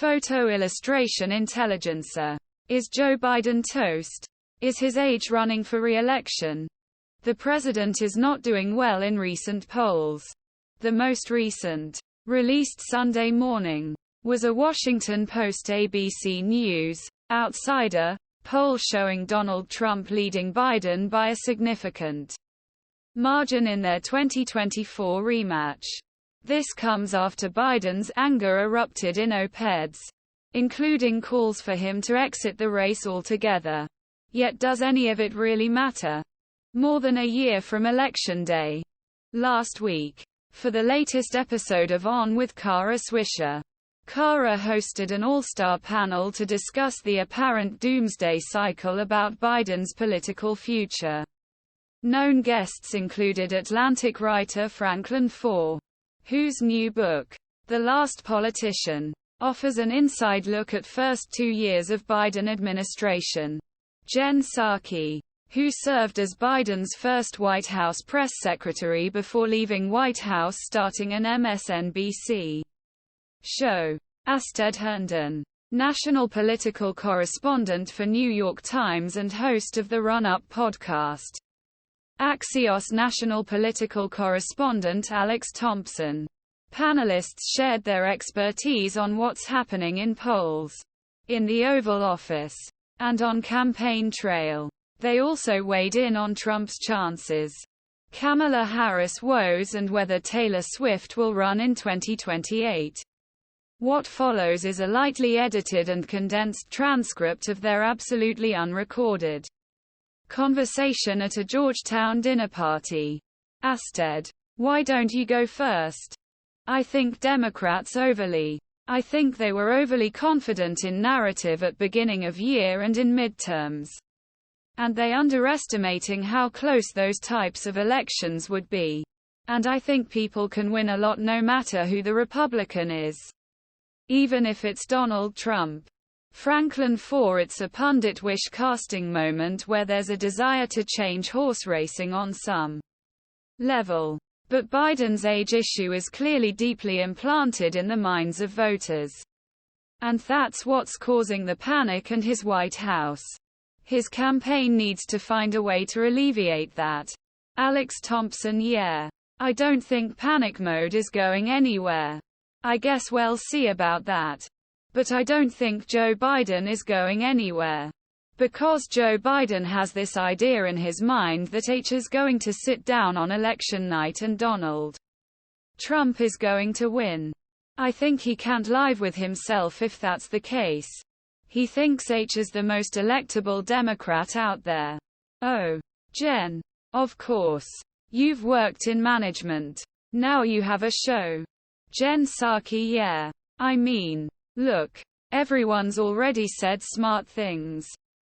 Photo illustration intelligencer. Is Joe Biden toast? Is his age running for re-election? The president is not doing well in recent polls. The most recent, released Sunday morning, was a Washington PostABC News outsider poll showing Donald Trump leading Biden by a significant margin in their 2024 rematch. This comes after Biden's anger erupted in op-eds, including calls for him to exit the race altogether. Yet does any of it really matter? More than a year from Election Day. Last week, for the latest episode of On With Kara Swisher, Kara hosted an all-star panel to discuss the apparent doomsday cycle about Biden's political future. Known guests included Atlantic writer Franklin Foer, whose new book, The Last Politician, offers an inside look at first 2 years of Biden administration. Jen Psaki, who served as Biden's first White House press secretary before leaving White House starting an MSNBC show. Astead Herndon, national political correspondent for New York Times and host of the Run-Up podcast. Axios national political correspondent Alex Thompson. Panelists shared their expertise on what's happening in polls, in the Oval Office, and on campaign trail. They also weighed in on Trump's chances, Kamala Harris woes, and whether Taylor Swift will run in 2028. What follows is a lightly edited and condensed transcript of their absolutely unrecorded conversation at a Georgetown dinner party. Astead: why don't you go first? I think Democrats I think they were overly confident in narrative at beginning of year and in midterms. And they underestimating how close those types of elections would be. And I think people can win a lot no matter who the Republican is. Even if it's Donald Trump. Franklin Foer: it's a pundit wish-casting moment where there's a desire to change horse racing on some level. But Biden's age issue is clearly deeply implanted in the minds of voters. And that's what's causing the panic and his White House. His campaign needs to find a way to alleviate that. Alex Thompson: yeah. I don't think panic mode is going anywhere. I guess we'll see about that. But I don't think Joe Biden is going anywhere. Because Joe Biden has this idea in his mind that H is going to sit down on election night and Donald Trump is going to win. I think he can't live with himself if that's the case. He thinks H is the most electable Democrat out there. Oh, Jen. Of course. You've worked in management. Now you have a show. Jen Psaki: yeah. I mean, look. Everyone's already said smart things.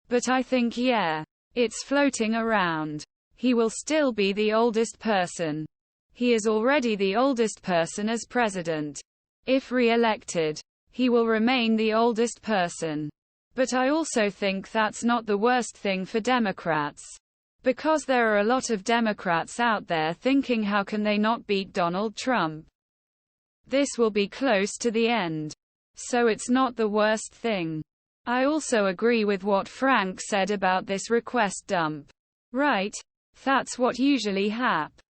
But I think yeah. It's floating around. He will still be the oldest person. He is already the oldest person as president. If re-elected, he will remain the oldest person. But I also think that's not the worst thing for Democrats. Because there are a lot of Democrats out there thinking how can they not beat Donald Trump? This will be close to the end. So it's not the worst thing. I also agree with what Frank said about this request dump. Right? That's what usually happens.